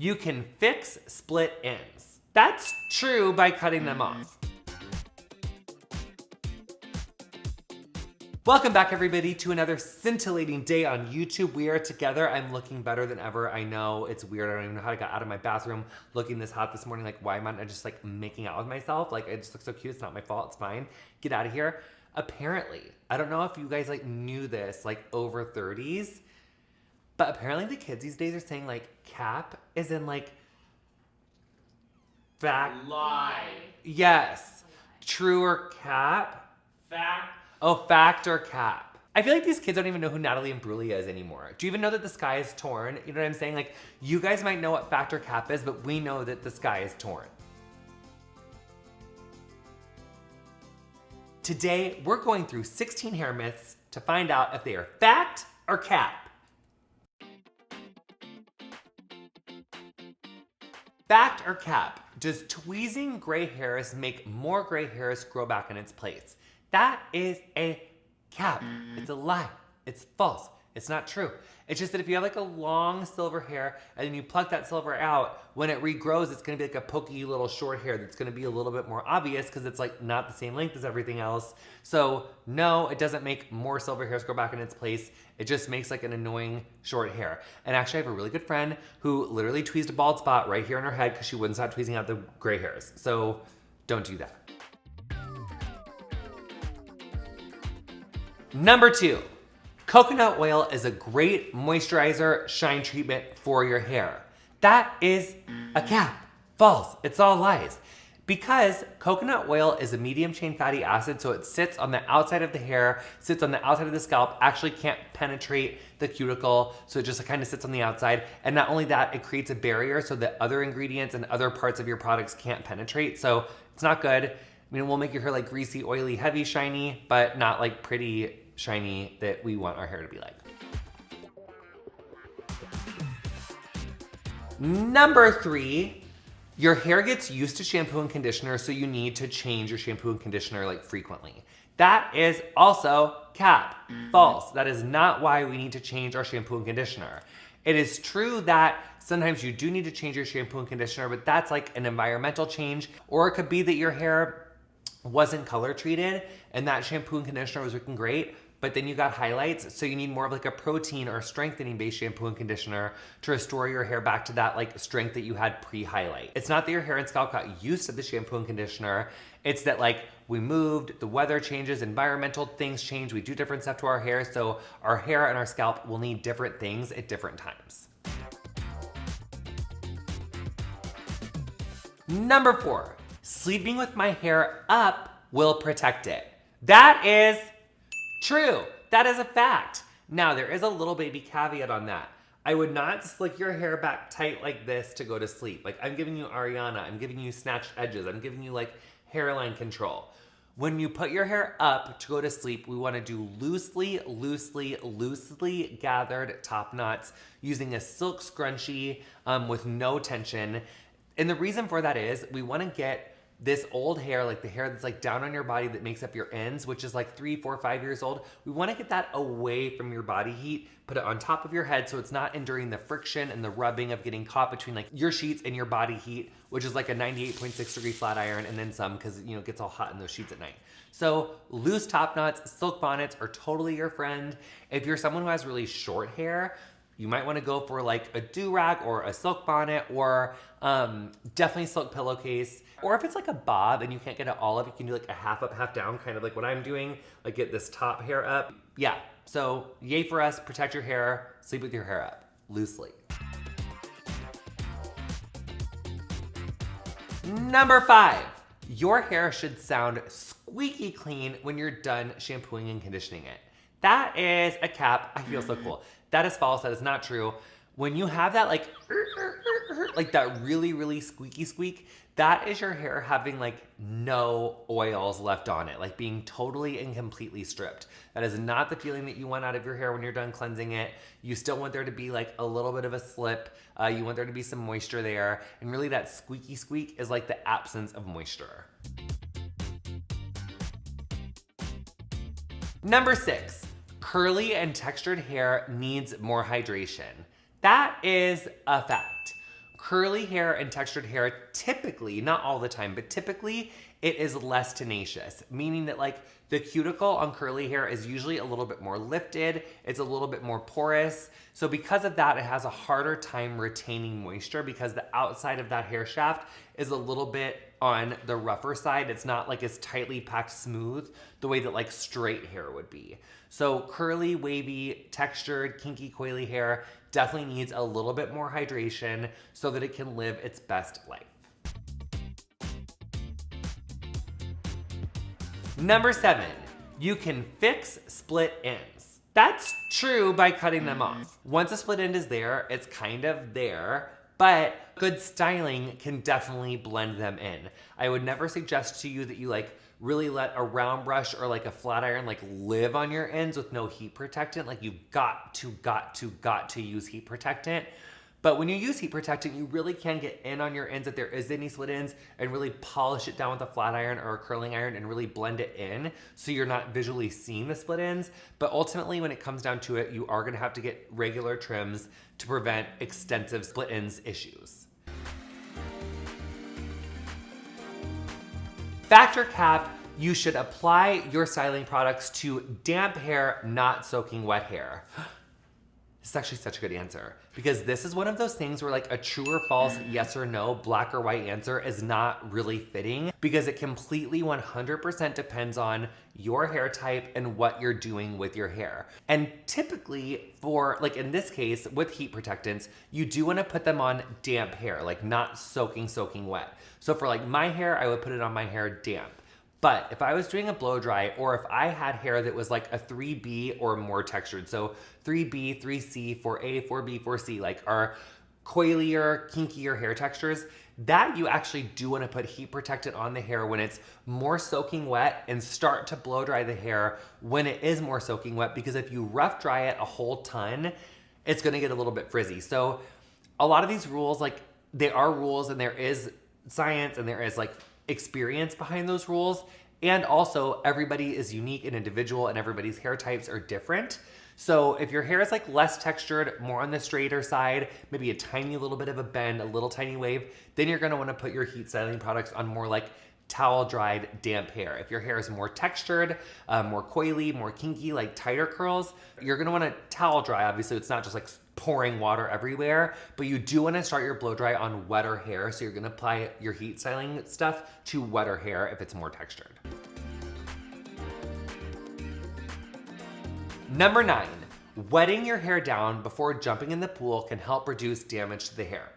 You can fix split ends. That's true by cutting them off. Welcome back, everybody, to another scintillating day on YouTube. We are together. I'm looking better than ever. I know it's weird. I don't even know how I got out of my bathroom looking this hot this morning. Like, why am I just like making out with myself? Like, I just look so cute. It's not my fault. It's fine. Get out of here. Apparently, I don't know if you guys like knew this, like over 30s, but apparently the kids these days are saying like cap is in like fact. Lie. Yes. True or cap. Fact. Oh, fact or cap. I feel like these kids don't even know who Natalie Imbruglia is anymore. Do you even know that the sky is torn? You know what I'm saying? Like, you guys might know what fact or cap is, but we know that the sky is torn. Today, we're going through 16 hair myths to find out if they are fact or cap. Fact or cap? Does tweezing gray hairs make more gray hairs grow back in its place? That is a cap. It's a lie. It's false. It's not true. It's just that if you have like a long silver hair and then you pluck that silver out, when it regrows, it's gonna be like a pokey little short hair that's gonna be a little bit more obvious because it's like not the same length as everything else. So no, it doesn't make more silver hairs grow back in its place. It just makes like an annoying short hair. And actually I have a really good friend who literally tweezed a bald spot right here in her head because she wouldn't stop tweezing out the gray hairs. So don't do that. Number 2, coconut oil is a great moisturizer shine treatment for your hair. That is a cap. False. It's all lies. Because coconut oil is a medium chain fatty acid, so it sits on the outside of the hair, sits on the outside of the scalp, actually can't penetrate the cuticle, so it just kind of sits on the outside. And not only that, it creates a barrier so that other ingredients and other parts of your products can't penetrate, so it's not good. I mean, it will make your hair like greasy, oily, heavy, shiny, but not like pretty, shiny that we want our hair to be like. Number 3, your hair gets used to shampoo and conditioner, so you need to change your shampoo and conditioner like frequently. That is also cap. False. That is not why we need to change our shampoo and conditioner. It is true that sometimes you do need to change your shampoo and conditioner, but that's like an environmental change, or it could be that your hair wasn't color treated and that shampoo and conditioner was looking great, but then you got highlights, so you need more of like a protein or strengthening based shampoo and conditioner to restore your hair back to that like strength that you had pre-highlight. It's not that your hair and scalp got used to the shampoo and conditioner, it's that like we moved, the weather changes, environmental things change, we do different stuff to our hair, so our hair and our scalp will need different things at different times. Number 4, sleeping with my hair up will protect it. That is true. That is a fact. Now, there is a little baby caveat on that. I would not slick your hair back tight like this to go to sleep. Like, I'm giving you Ariana, I'm giving you snatched edges, I'm giving you like hairline control. When you put your hair up to go to sleep, we want to do loosely gathered top knots using a silk scrunchie with no tension. And the reason for that is we want to get this old hair, like the hair that's like down on your body that makes up your ends, which is like 3, 4, 5 years old. We want to get that away from your body heat, put it on top of your head so it's not enduring the friction and the rubbing of getting caught between like your sheets and your body heat, which is like a 98.6 degree flat iron and then some, because you know it gets all hot in those sheets at night. So loose top knots, silk bonnets are totally your friend. If you're someone who has really short hair, you might want to go for like a do-rag or a silk bonnet, or definitely silk pillowcase. Or if it's like a bob and you can't get it all up, you can do like a half up, half down, kind of like what I'm doing, like get this top hair up. Yeah, so yay for us, protect your hair, sleep with your hair up, loosely. Number 5, your hair should sound squeaky clean when you're done shampooing and conditioning it. That is a cap. I feel so cool. That is false. That is not true. When you have that like that really squeaky squeak, that is your hair having like no oils left on it, like being totally and completely stripped. That is not the feeling that you want out of your hair when you're done cleansing it. You still want there to be like a little bit of a slip. You want there to be some moisture there. And really that squeaky squeak is like the absence of moisture. Number 6, curly and textured hair needs more hydration. That is a fact. Curly hair and textured hair typically, not all the time, but typically it is less tenacious, meaning that like the cuticle on curly hair is usually a little bit more lifted, it's a little bit more porous. So because of that, it has a harder time retaining moisture because the outside of that hair shaft is a little bit on the rougher side. It's not like as tightly packed smooth the way that like straight hair would be. So curly, wavy, textured, kinky, coily hair definitely needs a little bit more hydration so that it can live its best life. Number 7, you can fix split ends. That's true by cutting them off. Once a split end is there, it's kind of there, but good styling can definitely blend them in. I would never suggest to you that you like really let a round brush or like a flat iron like live on your ends with no heat protectant. Like you've got to use heat protectant. But when you use heat protectant, you really can get in on your ends if there is any split ends and really polish it down with a flat iron or a curling iron and really blend it in so you're not visually seeing the split ends. But ultimately, when it comes down to it, you are gonna have to get regular trims to prevent extensive split ends issues. Factor cap, you should apply your styling products to damp hair, not soaking wet hair. This is actually such a good answer because this is one of those things where like a true or false, yes or no, black or white answer is not really fitting because it completely 100% depends on your hair type and what you're doing with your hair. And typically for like in this case with heat protectants, you do want to put them on damp hair, like not soaking wet. So for like my hair, I would put it on my hair damp. But if I was doing a blow dry or if I had hair that was like a 3B or more textured, so 3B, 3C, 4A, 4B, 4C, like our coilier, kinkier hair textures, that you actually do want to put heat protectant on the hair when it's more soaking wet and start to blow dry the hair when it is more soaking wet, because if you rough dry it a whole ton, it's going to get a little bit frizzy. So a lot of these rules, like they are rules and there is science and there is like experience behind those rules. And also everybody is unique and individual and everybody's hair types are different. So if your hair is like less textured, more on the straighter side, maybe a tiny little bit of a bend, a little tiny wave, then you're gonna wanna put your heat styling products on more like towel dried damp hair. If your hair is more textured, more coily, more kinky, like tighter curls, you're gonna wanna towel dry. Obviously it's not just like pouring water everywhere, but you do wanna start your blow dry on wetter hair. So you're gonna apply your heat styling stuff to wetter hair if it's more textured. Number 9, wetting your hair down before jumping in the pool can help reduce damage to the hair.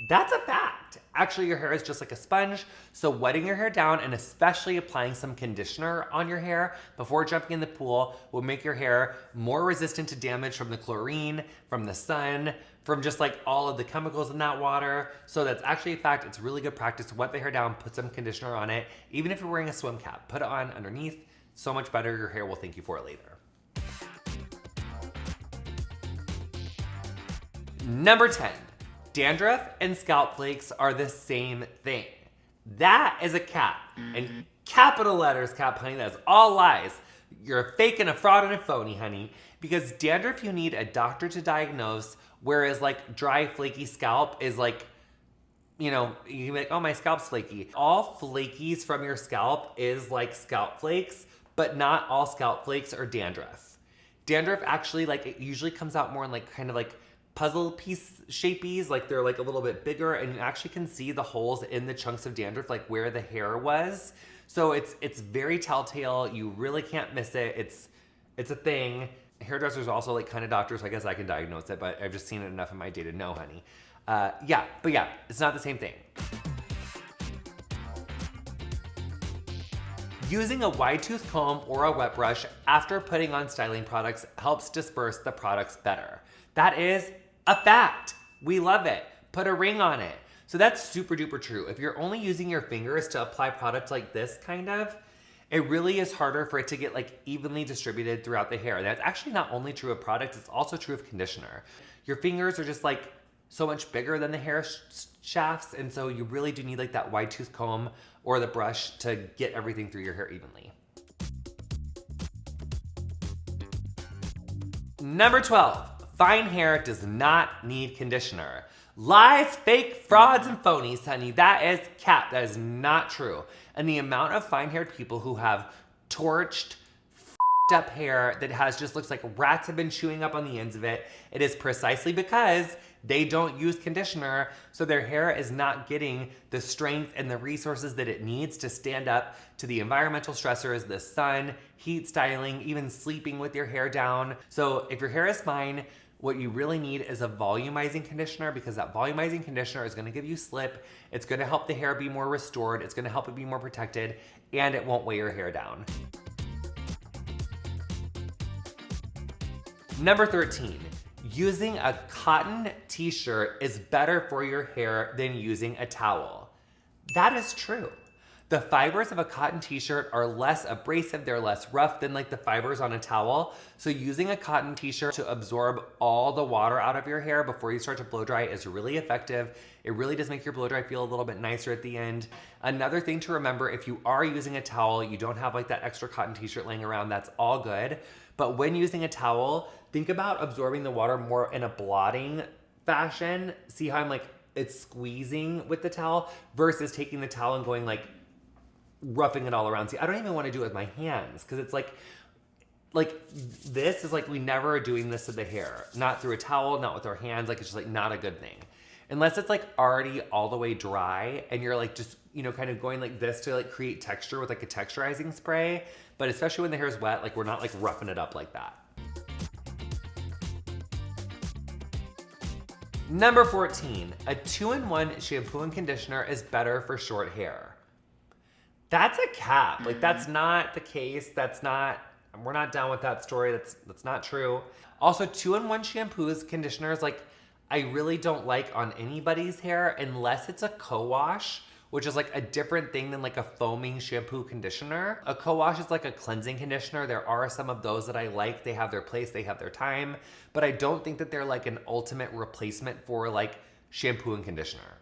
That's a fact. Actually, your hair is just like a sponge, so wetting your hair down and especially applying some conditioner on your hair before jumping in the pool will make your hair more resistant to damage from the chlorine, from the sun, from just like all of the chemicals in that water. So that's actually a fact. It's really good practice to wet the hair down, put some conditioner on it. Even if you're wearing a swim cap, put it on underneath. So much better, your hair will thank you for it later. Number 10, dandruff and scalp flakes are the same thing. That is a cap. And capital letters, cap, honey, that's all lies. You're a fake and a fraud and a phony, honey. Because dandruff, you need a doctor to diagnose, whereas like dry, flaky scalp is like, you know, you can be like, oh, my scalp's flaky. All flakies from your scalp is like scalp flakes, but not all scalp flakes are dandruff. Dandruff actually, like, it usually comes out more in like kind of like puzzle piece shapies, like they're like a little bit bigger, and you actually can see the holes in the chunks of dandruff, like where the hair was. So it's very telltale. You really can't miss it. It's a thing. Hairdressers are also like kind of doctors. So I guess I can diagnose it, but I've just seen it enough in my day to know, honey. Yeah, it's not the same thing. Using a wide tooth comb or a wet brush after putting on styling products helps disperse the products better. That is a fact. We love it. Put a ring on it. So that's super duper true. If you're only using your fingers to apply product like this kind of, it really is harder for it to get like evenly distributed throughout the hair. And that's actually not only true of products, it's also true of conditioner. Your fingers are just like so much bigger than the hair shafts. And so you really do need like that wide tooth comb or the brush to get everything through your hair evenly. Number 12. Fine hair does not need conditioner. Lies, fake, frauds, and phonies, honey. That is cap. That is not true. And the amount of fine-haired people who have torched, up hair that just looks like rats have been chewing up on the ends of it, it is precisely because they don't use conditioner, so their hair is not getting the strength and the resources that it needs to stand up to the environmental stressors, the sun, heat styling, even sleeping with your hair down. So if your hair is fine, what you really need is a volumizing conditioner, because that volumizing conditioner is gonna give you slip, it's gonna help the hair be more restored, it's gonna help it be more protected, and it won't weigh your hair down. Number 13, using a cotton t-shirt is better for your hair than using a towel. That is true. The fibers of a cotton t-shirt are less abrasive, they're less rough than like the fibers on a towel. So using a cotton t-shirt to absorb all the water out of your hair before you start to blow dry is really effective. It really does make your blow dry feel a little bit nicer at the end. Another thing to remember, if you are using a towel, you don't have like that extra cotton t-shirt laying around, that's all good. But when using a towel, think about absorbing the water more in a blotting fashion. See how I'm like, it's squeezing with the towel versus taking the towel and going like, roughing it all around. See, I don't even want to do it with my hands because it's like this is like, we never are doing this to the hair. Not through a towel, not with our hands. Like, it's just like not a good thing. Unless it's like already all the way dry and you're like just, you know, kind of going like this to like create texture with like a texturizing spray. But especially when the hair is wet, like we're not like roughing it up like that. Number 14, a 2-in-1 shampoo and conditioner is better for short hair. That's a cap. Like, that's not the case. We're not down with that story. That's not true. Also, 2-in-1 shampoos, conditioners, like, I really don't like on anybody's hair unless it's a co-wash, which is like a different thing than like a foaming shampoo conditioner. A co-wash is like a cleansing conditioner. There are some of those that I like. They have their place, they have their time, but I don't think that they're like an ultimate replacement for like shampoo and conditioner.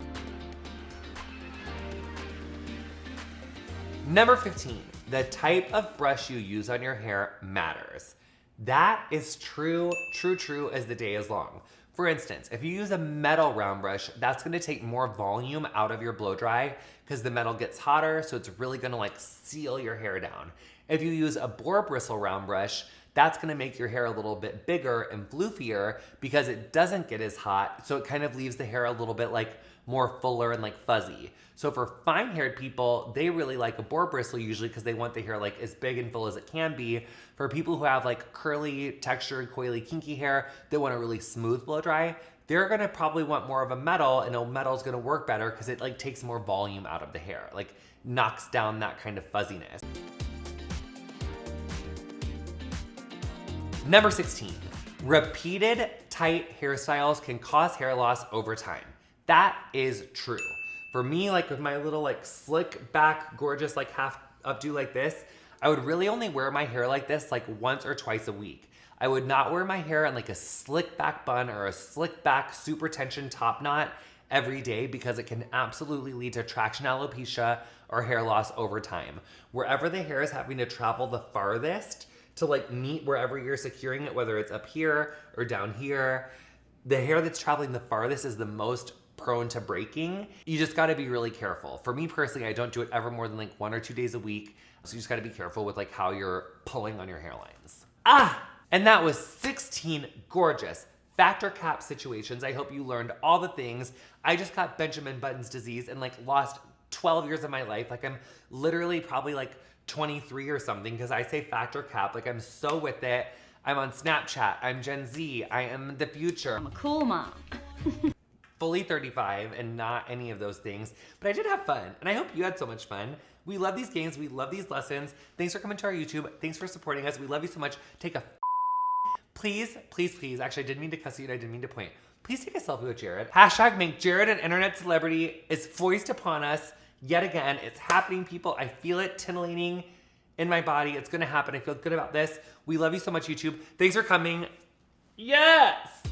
Number 15, the type of brush you use on your hair matters. That is true as the day is long. For instance, if you use a metal round brush, that's gonna take more volume out of your blow dry because the metal gets hotter, so it's really gonna like seal your hair down. If you use a boar bristle round brush, that's gonna make your hair a little bit bigger and floofier because it doesn't get as hot, so it kind of leaves the hair a little bit like more fuller and like fuzzy. So for fine-haired people, they really like a boar bristle usually because they want the hair like as big and full as it can be. For people who have like curly, textured, coily, kinky hair that want a really smooth blow dry, they're gonna probably want more of a metal, and a metal's gonna work better because it like takes more volume out of the hair, like knocks down that kind of fuzziness. Number 16, repeated tight hairstyles can cause hair loss over time. That is true. For me, like with my little like slick back, gorgeous like half updo like this, I would really only wear my hair like this like once or twice a week. I would not wear my hair in like a slick back bun or a slick back super tension top knot every day because it can absolutely lead to traction alopecia or hair loss over time. Wherever the hair is having to travel the farthest to like meet wherever you're securing it, whether it's up here or down here, the hair that's traveling the farthest is the most prone to breaking. You just gotta be really careful. For me personally, I don't do it ever more than like 1 or 2 days a week. So you just gotta be careful with like how you're pulling on your hairlines. And that was 16 gorgeous factor cap situations. I hope you learned all the things. I just got Benjamin Button's disease and like lost 12 years of my life. Like I'm literally probably like 23 or something because I say factor cap. Like I'm so with it. I'm on Snapchat. I'm Gen Z. I am the future. I'm a cool mom. Fully 35 and not any of those things, but I did have fun and I hope you had so much fun. We love these games, we love these lessons. Thanks for coming to our YouTube. Thanks for supporting us. We love you so much. Take a please, actually I didn't mean to cuss you and I didn't mean to point. Please take a selfie with Jared. Hashtag make Jared an internet celebrity is foisted upon us yet again. It's happening, people. I feel it titillating in my body. It's gonna happen. I feel good about this. We love you so much, YouTube. Thanks for coming. Yes!